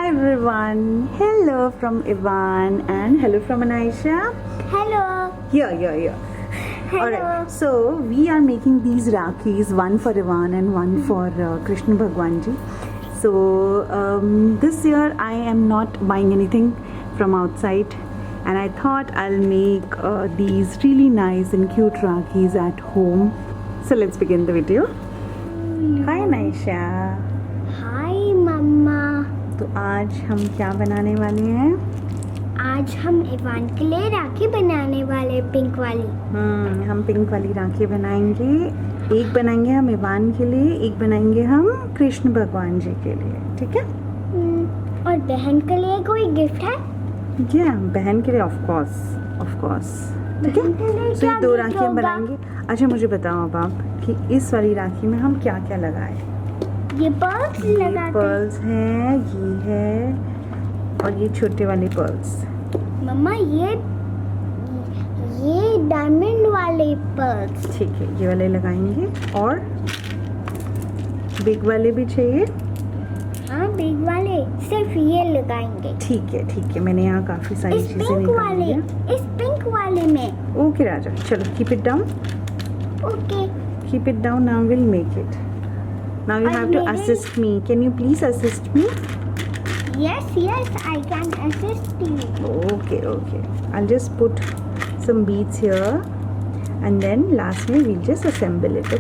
Hi everyone. Hello from Ivaan and hello from Anaisha. Hello. Here. Hello. Alright. So we are making these Rakhis, one for Ivaan and one for Krishna Bhagwan ji. So this year I am not buying anything from outside, and I thought I'll make these really nice and cute Rakhis at home. So let's begin the video. Hi Anaisha. Hi मम्मा. तो आज हम क्या बनाने वाले हैं? आज हम Ivan के लिए राखी बनाने वाले पिंक वाली. हम पिंक वाली राखी बनाएंगे. एक बनाएंगे हम इवान के लिए, एक बनाएंगे हम कृष्ण भगवान जी के लिए. ठीक है? और बहन के लिए कोई गिफ्ट है? क्या बहन के लिए? Of course. ठीक है. तो ये दो राखियाँ बनाएंगे. अच्छा मुझे बताओ अब आप कि इस वाली राखी में हम क्या क्या लगाएं? ये पर्ल्स लगाते. पर्ल्स हैं, ये है और ये छोटे वाले पर्ल्स. मम्मा ये डायमंड वाले पर्ल्स. ठीक है, ये वाले लगाएंगे. और बिग वाले भी चाहिए? हाँ बिग वाले सिर्फ ये लगाएंगे. ठीक है. मैंने यहाँ काफी सारी इस चीजें पिंक वाले, निकाली हैं. इस पिंक वाले में. ओके राजा, चलो keep it down. Okay. Keep it down. Now we'll make it. Now you have to assist me. Can you please assist me? Yes, I can assist you. Okay. I'll just put some beads here, and then lastly we'll just assemble it.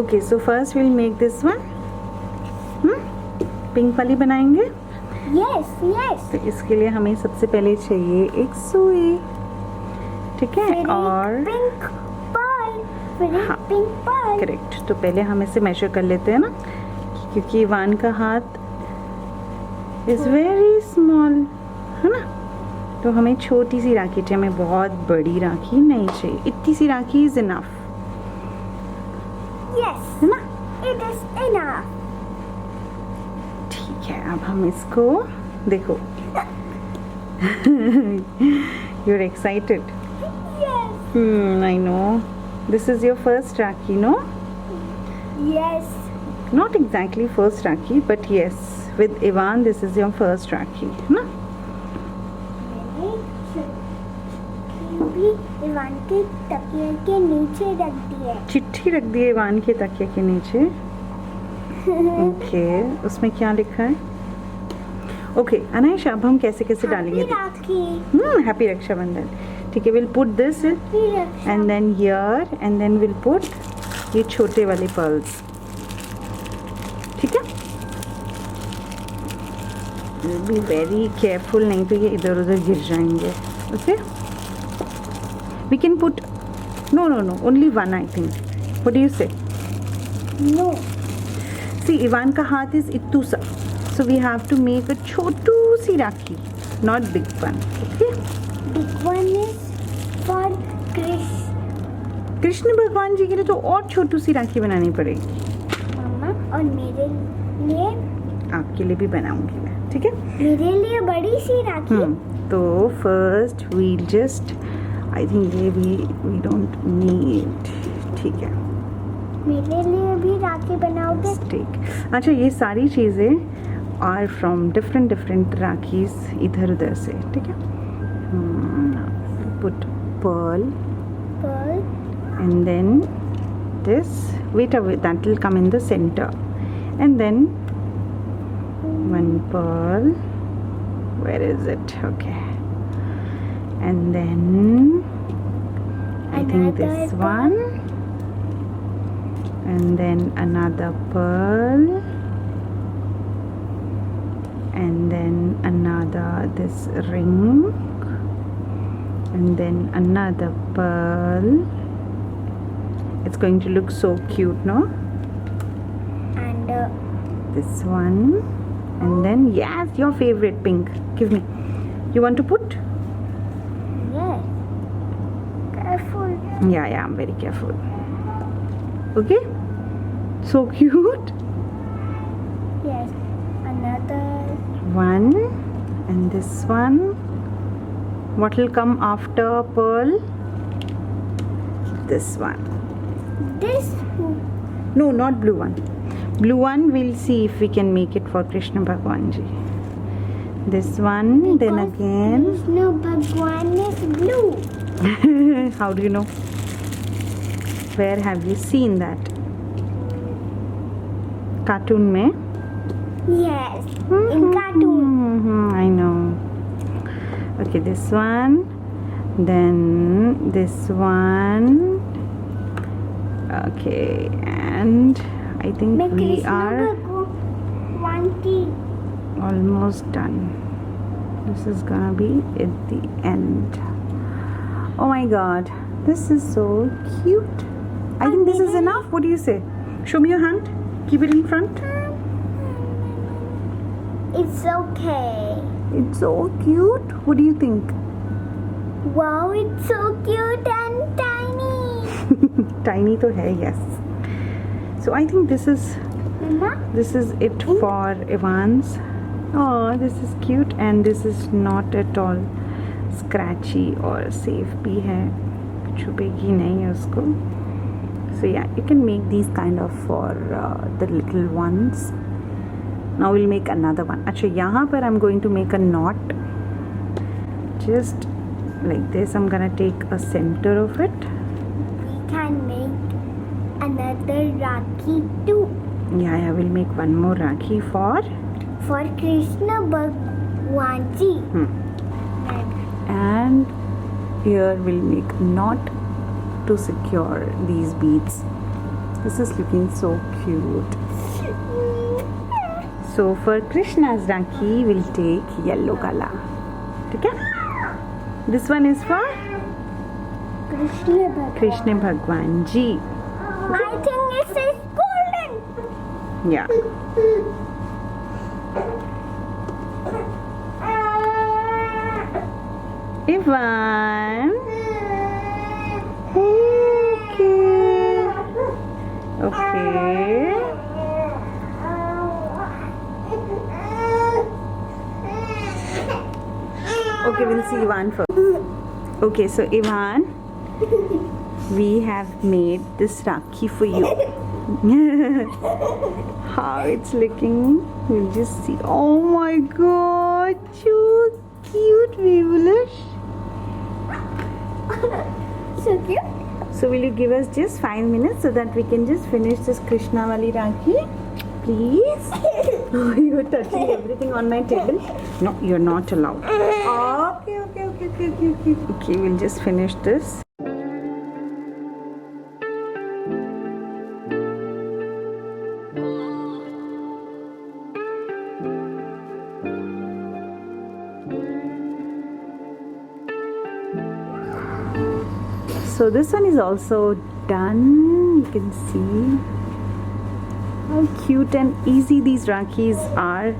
Okay. So first we'll make this one. Pink वाली बनाएंगे. Yes. तो इसके लिए हमें सबसे पहले चाहिए एक सुई. ठीक है. और पिंक पर्ल. हाँ, पिंक पर्ल. करेक्ट. तो पहले हम इसे मेजर कर लेते हैं ना, क्योंकि इवान का हाथ इज वेरी स्मॉल है ना. तो हमें छोटी सी राखी चाहिए, हमें बहुत बड़ी राखी नहीं चाहिए. इतनी सी राखी इज इनफ. Yes, है ना. it is enough. ठीक है. अब हम इसको देखो. You're excited? Yes. I know. This is your first Rakhi, no? Yes. Not exactly first Rakhi, but yes, with Ivaan this is your first Rakhi, ना? मैंने भी इवान के तकिए के नीचे रख दी है. चिट्ठी रख दी है इवान के तकिए के नीचे. ओके. उसमें क्या लिखा है? ओके अनाइशा, अब हम कैसे डालेंगे? राखी. हैप्पी रक्षाबंधन. ठीक है. Will put this and then here and then will put ये छोटे वाले पर्ल्स. ठीक है. बी वेरी केयरफुल, नहीं तो ये इधर उधर गिर जाएंगे. Okay. We can put no only one I think. What do you say? No. See Evan का हाथ इज इतू सा, so we have to make a छोटू सी rakhi, not big one. Okay. Big one is for Krishna भगवान जी के लिए तो और छोटू सी राखी बनानी पड़ेगी. मम्मा और मेरे लिए. आपके लिए भी बनाऊंगी मैं. ठीक है. मेरे लिए बड़ी सी राखी. तो first we'll just I think ये भी वी डोंट नीड. ठीक है. मेरे लिए भी राखी बनाओगे? ठीक. अच्छा ये सारी चीज़ें आर फ्रॉम डिफरेंट राखीज इधर उधर से. ठीक है. Put pearl and then this, wait a minute, that will come in the center, and then one pearl, where is it? Okay, and then I think this one, and then another pearl, and then another this ring, and then another pearl. It's going to look so cute, no? And this one, and then yes, your favorite pink. Give me. You want to put? Yes. Careful. Yeah, I'm very careful. Okay. So cute. Yes. Another one, and this one. What will come after pearl? This one. This? No, not blue one. Blue one, we'll see if we can make it for Krishna Bhagwan ji. This one, then again. Krishna Bhagwan is blue. How do you know? Where have you seen that? Cartoon mein? Yes, in cartoon. I know. Okay, this one. Then this one. Okay, and I think we are almost done. This is gonna be at the end. Oh my god, this is so cute. I think this is enough. What do you say? Show me your hand. Keep it in front. It's okay. It's so cute. What do you think? Wow, it's so cute and tiny. Tiny to hai, yes. So I think this is Mama? it for Ivan's. Oh, this is cute and this is not at all scratchy or safe bhi hai. Chubegi nahi hai usko. So yeah, you can make these kind of for the little ones. Now we'll make another one. Achha, yahan par I'm going to make a knot. Just like this. I'm gonna take a center of it. We can make another Rakhi too. Yeah, we'll make one more Rakhi for Krishna Bhagwan ji. And here we'll make a knot to secure these beads. This is looking so cute. So for Krishna's Rakhi, we'll take yellow color. Okay? This one is for Krishna Bhagwan ji. I think it is golden. Yeah. Ivaan. Okay. Okay. Okay, we'll see Ivaan first. Okay, so Ivaan, we have made this Rakhi for you. How it's looking, we'll just see. Oh my god, so cute, Babulish. So cute. So will you give us just 5 minutes so that we can just finish this Krishna wali Rakhi? Please? Oh, you're touching everything on my table. No, you're not allowed. Okay. Okay, we'll just finish this. So this one is also done. You can see how cute and easy these Rakhis are.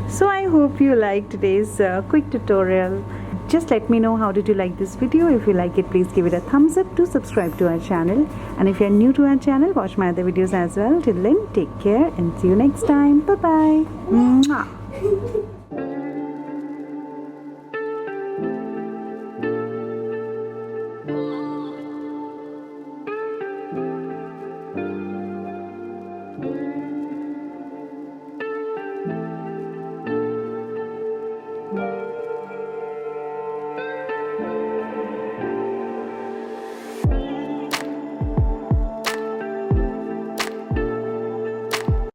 So I hope you liked today's quick tutorial. Just let me know how did you like this video. If you like it, please give it a thumbs up. Do subscribe to our channel. And if you're new to our channel, watch my other videos as well. Till then, take care and see you next time. Bye-bye. Mwah.